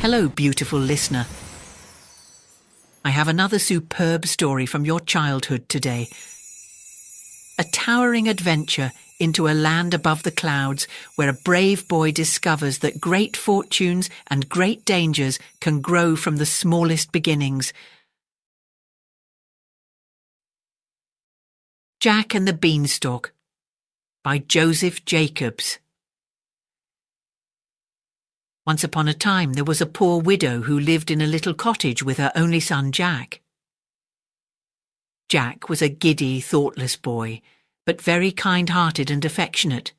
Hello, beautiful listener. I have another superb story from your childhood today. A towering adventure into a land above the clouds where a brave boy discovers that great fortunes and great dangers can grow from the smallest beginnings. Jack and the Beanstalk by Joseph Jacobs. Once upon a time there was a poor widow who lived in a little cottage with her only son Jack. Jack was a giddy, thoughtless boy, but very kind-hearted and affectionate.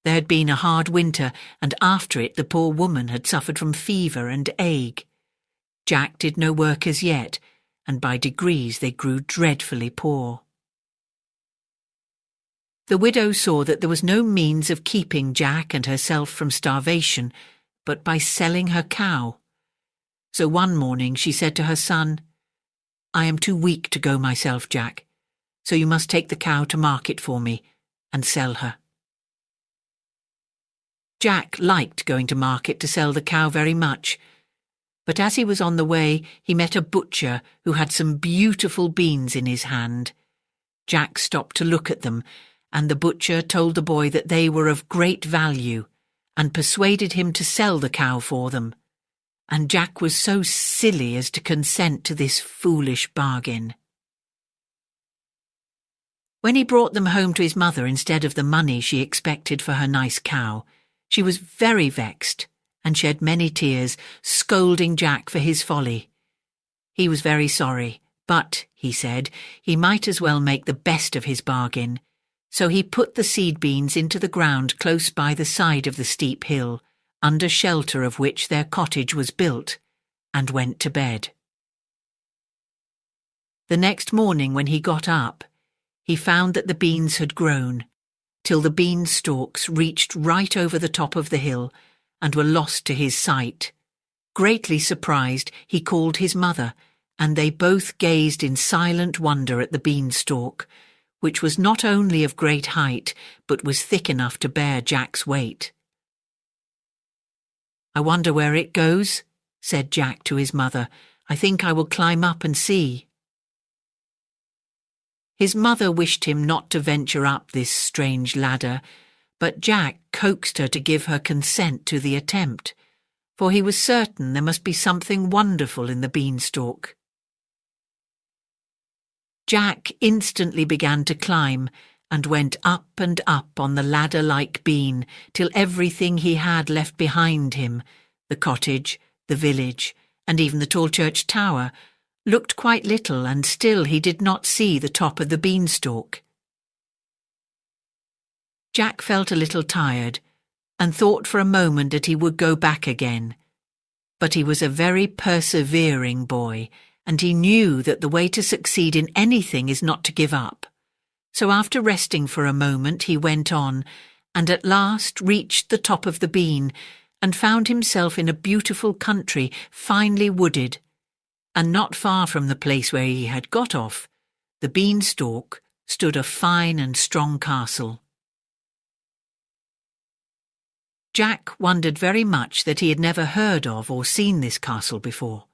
There had been a hard winter, and after it the poor woman had suffered from fever and ague. Jack did no work as yet, and by degrees they grew dreadfully poor. The widow saw that there was no means of keeping Jack and herself from starvation but by selling her cow. So one morning she said to her son, "I am too weak to go myself, Jack, so you must take the cow to market for me and sell her." Jack liked going to market to sell the cow very much, but as he was on the way he met a butcher who had some beautiful beans in his hand. Jack stopped to look at them, and the butcher told the boy that they were of great value, and persuaded him to sell the cow for them, and Jack was so silly as to consent to this foolish bargain. When he brought them home to his mother instead of the money she expected for her nice cow, she was very vexed and shed many tears, scolding Jack for his folly. He was very sorry, but, he said, he might as well make the best of his bargain. So he put the seed beans into the ground close by the side of the steep hill, under shelter of which their cottage was built, and went to bed. The next morning when he got up, he found that the beans had grown, till the beanstalks reached right over the top of the hill, and were lost to his sight. Greatly surprised, he called his mother, and they both gazed in silent wonder at the beanstalk, which was not only of great height, but was thick enough to bear Jack's weight. "I wonder where it goes," said Jack to his mother. "I think I will climb up and see." His mother wished him not to venture up this strange ladder, but Jack coaxed her to give her consent to the attempt, for he was certain there must be something wonderful in the beanstalk. Jack instantly began to climb, and went up and up on the ladder-like bean, till everything he had left behind him, the cottage, the village, and even the tall church tower, looked quite little, and still he did not see the top of the beanstalk. Jack felt a little tired, and thought for a moment that he would go back again. But he was a very persevering boy, and he knew that the way to succeed in anything is not to give up. So after resting for a moment he went on, and at last reached the top of the bean, and found himself in a beautiful country, finely wooded, and not far from the place where he had got off, the beanstalk, stood a fine and strong castle. Jack wondered very much that he had never heard of or seen this castle before.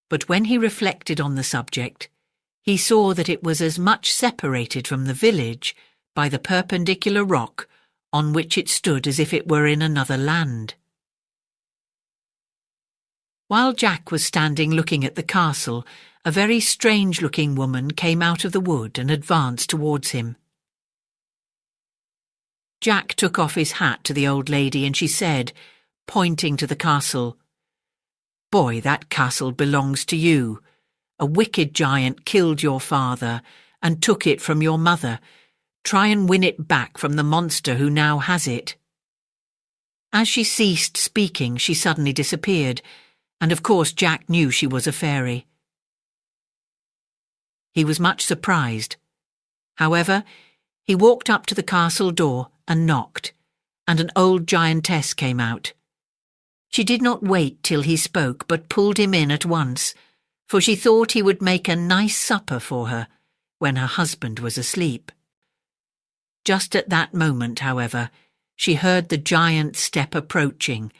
But when he reflected on the subject, he saw that it was as much separated from the village by the perpendicular rock on which it stood as if it were in another land. While Jack was standing looking at the castle, a very strange-looking woman came out of the wood and advanced towards him. Jack took off his hat to the old lady, and she said, pointing to the castle, "Boy, that castle belongs to you. A wicked giant killed your father and took it from your mother. Try and win it back from the monster who now has it." As she ceased speaking, she suddenly disappeared, and of course Jack knew she was a fairy. He was much surprised. However, he walked up to the castle door and knocked, and an old giantess came out. She did not wait till he spoke, but pulled him in at once, for she thought he would make a nice supper for her when her husband was asleep. Just at that moment, however, she heard the giant's step approaching,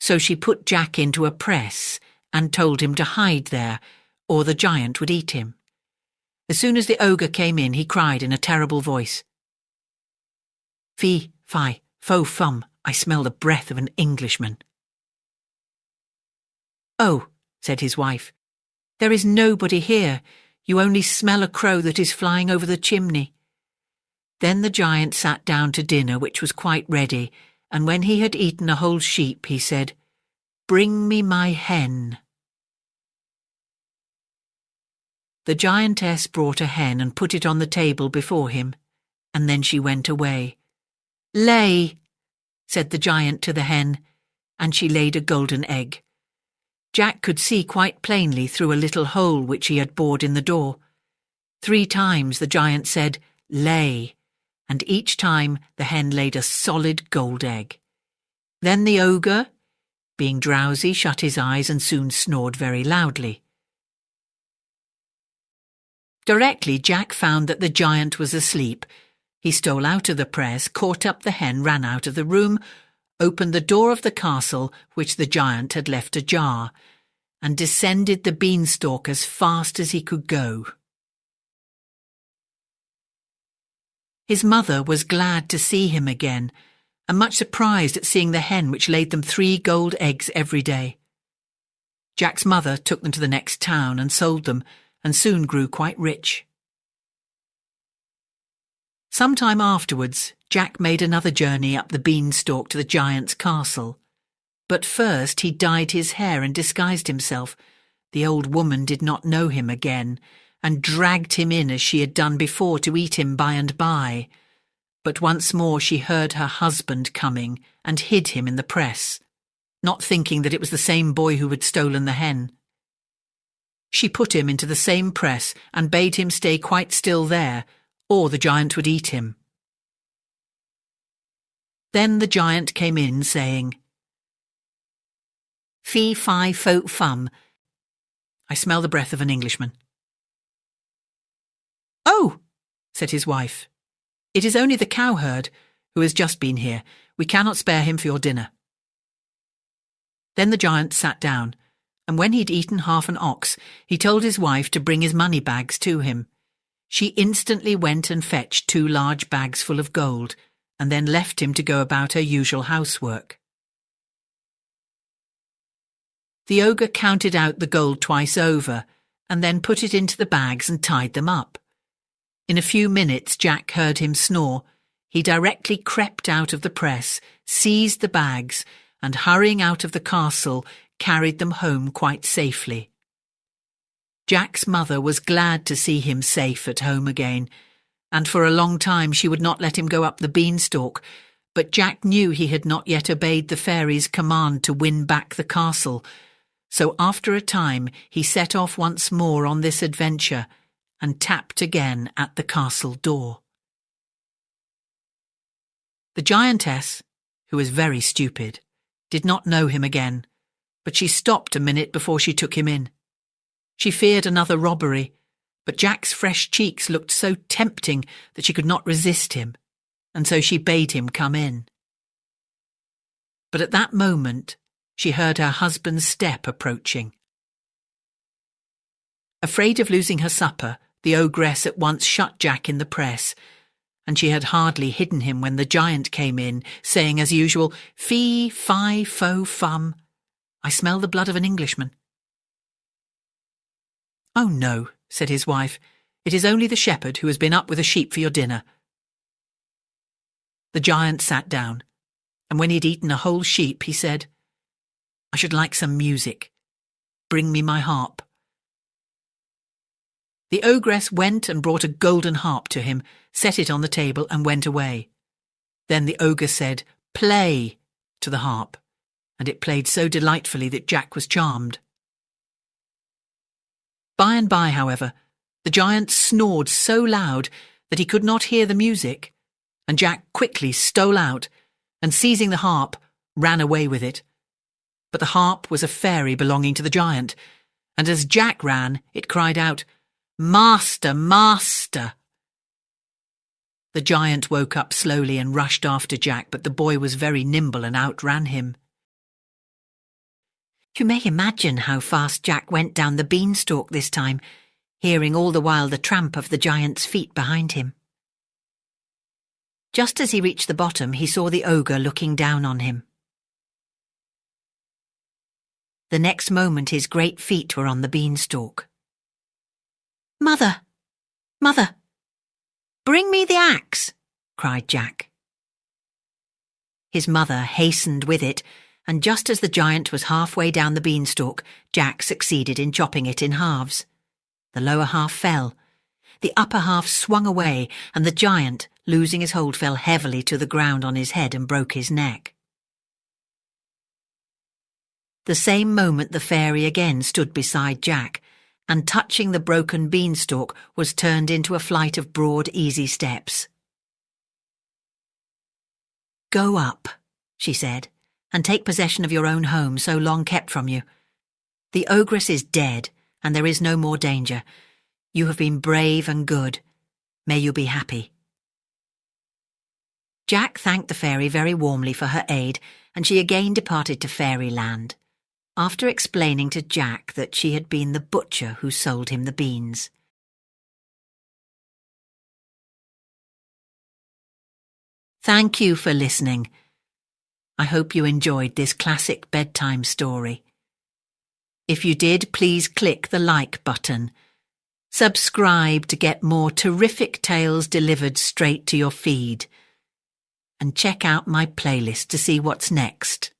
So she put Jack into a press and told him to hide there, or the giant would eat him. As soon as the ogre came in, he cried in a terrible voice, "Fee, fi, fo, fum, I smell the breath of an Englishman." "Oh," said his wife, "there is nobody here. You only smell a crow that is flying over the chimney." Then the giant sat down to dinner, which was quite ready, and when he had eaten a whole sheep, he said, "Bring me my hen." The giantess brought a hen and put it on the table before him, and then she went away. "Lay," said the giant to the hen, and she laid a golden egg. Jack could see quite plainly through a little hole which he had bored in the door. 3 times the giant said, "Lay," and each time the hen laid a solid gold egg. Then the ogre, being drowsy, shut his eyes and soon snored very loudly. Directly Jack found that the giant was asleep, he stole out of the press, caught up the hen, ran out of the room, opened the door of the castle, which the giant had left ajar, and descended the beanstalk as fast as he could go. His mother was glad to see him again, and much surprised at seeing the hen which laid them 3 gold eggs every day. Jack's mother took them to the next town and sold them, and soon grew quite rich. Some time afterwards, Jack made another journey up the beanstalk to the giant's castle. But first he dyed his hair and disguised himself. The old woman did not know him again, and dragged him in as she had done before to eat him by and by. But once more she heard her husband coming and hid him in the press, not thinking that it was the same boy who had stolen the hen. She put him into the same press and bade him stay quite still there, or the giant would eat him. Then the giant came in, saying, "Fee, fi, fo, fum, I smell the breath of an Englishman." "Oh," said his wife, "it is only the cowherd, who has just been here. We cannot spare him for your dinner." Then the giant sat down, and when he'd eaten half an ox, he told his wife to bring his money bags to him. She instantly went and fetched 2 large bags full of gold, and then left him to go about her usual housework. The ogre counted out the gold twice over, and then put it into the bags and tied them up. In a few minutes Jack heard him snore. He directly crept out of the press, seized the bags, and hurrying out of the castle, carried them home quite safely. Jack's mother was glad to see him safe at home again, and for a long time she would not let him go up the beanstalk, but Jack knew he had not yet obeyed the fairy's command to win back the castle, so after a time he set off once more on this adventure and tapped again at the castle door. The giantess, who was very stupid, did not know him again, but she stopped a minute before she took him in. She feared another robbery, but Jack's fresh cheeks looked so tempting that she could not resist him, and so she bade him come in. But at that moment she heard her husband's step approaching. Afraid of losing her supper, the ogress at once shut Jack in the press, and she had hardly hidden him when the giant came in, saying as usual, "Fee, fi, fo, fum, I smell the blood of an Englishman." "Oh no," said his wife, "it is only the shepherd who has been up with a sheep for your dinner." The giant sat down, and when he had eaten a whole sheep, he said, "I should like some music. Bring me my harp." The ogress went and brought a golden harp to him, set it on the table, and went away. Then the ogre said, "Play," to the harp, and it played so delightfully that Jack was charmed. By and by, however, the giant snored so loud that he could not hear the music, and Jack quickly stole out, and seizing the harp, ran away with it. But the harp was a fairy belonging to the giant, and as Jack ran, it cried out, "Master, master!" The giant woke up slowly and rushed after Jack, but the boy was very nimble and outran him. You may imagine how fast Jack went down the beanstalk this time, hearing all the while the tramp of the giant's feet behind him. Just as he reached the bottom, he saw the ogre looking down on him. The next moment his great feet were on the beanstalk. "Mother! Mother! Bring me the axe!" cried Jack. His mother hastened with it, and just as the giant was halfway down the beanstalk, Jack succeeded in chopping it in halves. The lower half fell. The upper half swung away, and the giant, losing his hold, fell heavily to the ground on his head and broke his neck. The same moment the fairy again stood beside Jack, and touching the broken beanstalk was turned into a flight of broad, easy steps. "Go up," she said, "and take possession of your own home so long kept from you. The ogress is dead, and there is no more danger. You have been brave and good. May you be happy." Jack thanked the fairy very warmly for her aid, and she again departed to fairyland, after explaining to Jack that she had been the butcher who sold him the beans. Thank you for listening. I hope you enjoyed this classic bedtime story. If you did, please click the like button. Subscribe to get more terrific tales delivered straight to your feed. And check out my playlist to see what's next.